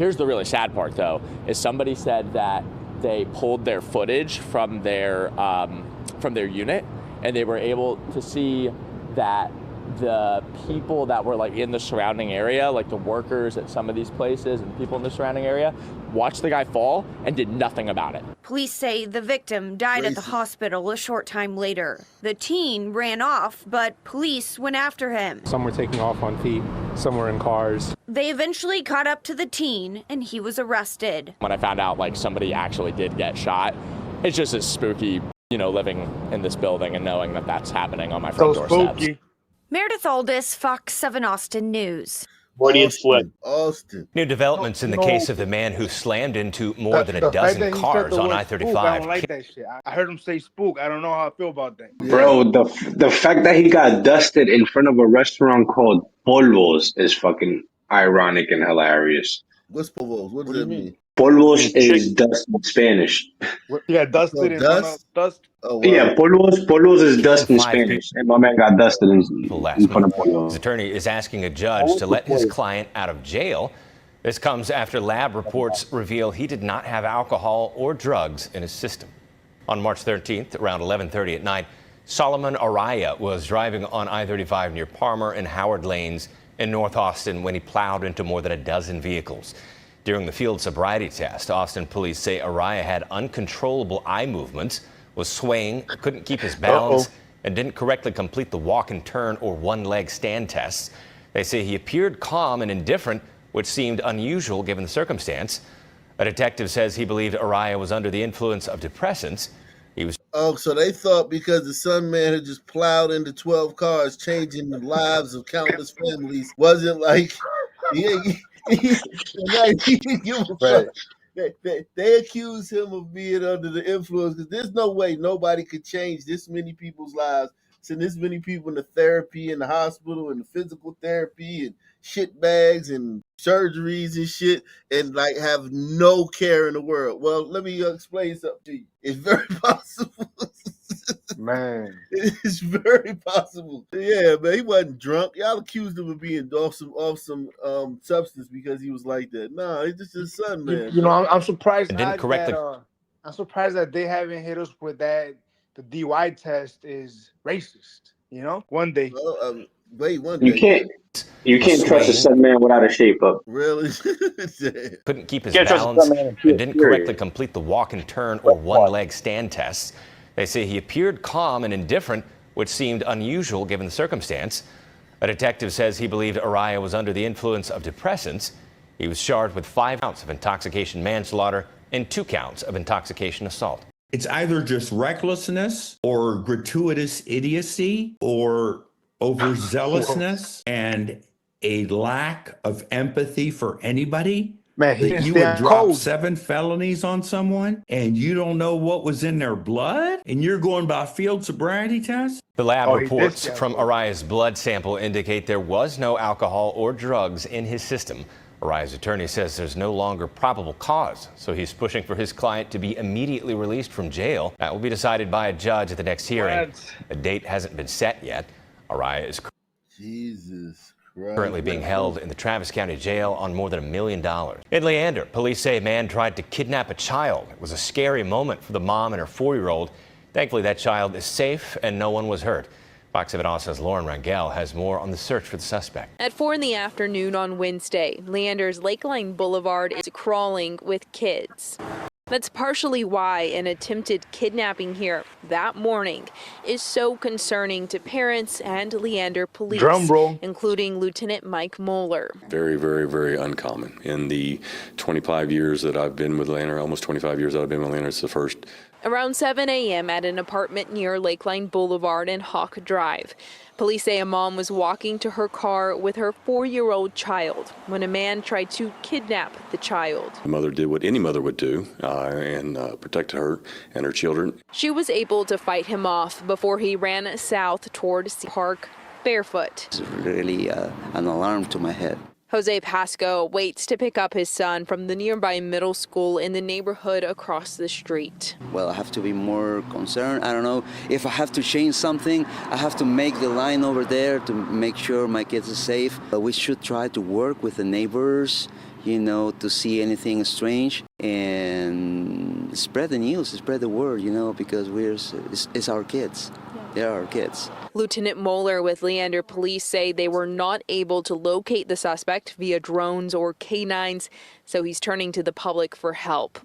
Here's the really sad part, though, is somebody said that they pulled their footage from their unit, and they were able to see that the people that were like in the surrounding area, like the workers at some of these places and people in the surrounding area, watched the guy fall and did nothing about it. Police say the victim died at the hospital a short time later. The teen ran off, but police went after him. Some were taking off on feet, some were in cars. They eventually caught up to the teen and he was arrested. When I found out like somebody actually did get shot, it's just as spooky, living in this building and knowing that that's happening on my front doorsteps. Meredith Aldis, Fox 7 Austin News. Austin. New developments in the case of the man who slammed into more than a dozen cars on I-35. I don't like that shit. I heard him say spook. I don't know how I feel about that. Bro, the fact that he got dusted in front of a restaurant called Polvos is fucking ironic and hilarious. What's Polvos? What does that mean? Polvos is dust in Spanish. Yeah, dusted in dust? Dust. Oh, wow. Yeah, polvos is dust in Spanish, and my man got dusted in front of polvos. His attorney is asking a judge to let his client out of jail. This comes after lab reports reveal he did not have alcohol or drugs in his system. On March 13th, around 11:30 at night, Solomon Araya was driving on I-35 near Palmer and Howard Lanes in North Austin when he plowed into more than a dozen vehicles. During the field sobriety test, Austin police say Araya had uncontrollable eye movements, was swaying, couldn't keep his balance, and didn't correctly complete the walk and turn or one-leg stand tests. They say he appeared calm and indifferent, which seemed unusual given the circumstance. A detective says he believed Araya was under the influence of depressants. He was. Oh, so they thought because the son man had just plowed into 12 cars, changing the lives of countless families, wasn't like, he didn't give a fuck. They accuse him of being under the influence because there's no way nobody could change this many people's lives. Send this many people into therapy in the hospital and the physical therapy and shit bags and surgeries and shit and like have no care in the world. Well, let me explain something to you. It's very possible. Man, it's very possible. Yeah, man, he wasn't drunk. Y'all accused him of being off some substance because he was like that. Nah, he's just his son, man. I'm surprised. Didn't I'm surprised that they haven't hit us with that. The DUI test is racist. One day. Well, wait, one day. You can't trust a son man without a shape up. Really? Couldn't keep his balance and didn't correctly complete the walk and turn or one-leg stand tests. They say he appeared calm and indifferent, which seemed unusual given the circumstance. A detective says he believed Araya was under the influence of depressants. He was charged with 5 counts of intoxication manslaughter and 2 counts of intoxication assault. It's either just recklessness or gratuitous idiocy or overzealousness and a lack of empathy for anybody. Man, that you would drop 7 felonies on someone and you don't know what was in their blood and you're going by field sobriety tests? The lab reports from Araya's blood sample indicate there was no alcohol or drugs in his system. Araya's attorney says there's no longer probable cause, so he's pushing for his client to be immediately released from jail. That will be decided by a judge at the next hearing. A date hasn't been set yet. Araya is currently being held in the Travis County Jail on more than $1 million. In Leander, police say a man tried to kidnap a child. It was a scary moment for the mom and her 4-year-old. Thankfully, that child is safe and no one was hurt. Fox 7 Austin's Lauren Rangel has more on the search for the suspect. At 4 in the afternoon on Wednesday, Leander's Lakeline Boulevard is crawling with kids. That's partially why an attempted kidnapping here that morning is so concerning to parents and Leander police, including Lieutenant Mike Moeller. Very, very, very uncommon. In the 25 years that I've been with Leander, almost 25 years that I've been with Leander, it's the first. Around 7 a.m. at an apartment near Lakeline Boulevard and Hawk Drive. Police say a mom was walking to her car with her 4-year-old child when a man tried to kidnap the child. The mother did what any mother would do and protect her and her children. She was able to fight him off before he ran south toward Sea Park barefoot. It's really an alarm to my head. Jose Pasco waits to pick up his son from the nearby middle school in the neighborhood across the street. Well, I have to be more concerned. I don't know if I have to change something. I have to make the line over there to make sure my kids are safe. But we should try to work with the neighbors, to see anything strange and spread the news, spread the word, because it's our kids. They're our kids. Lieutenant Moeller with Leander Police say they were not able to locate the suspect via drones or canines, so he's turning to the public for help.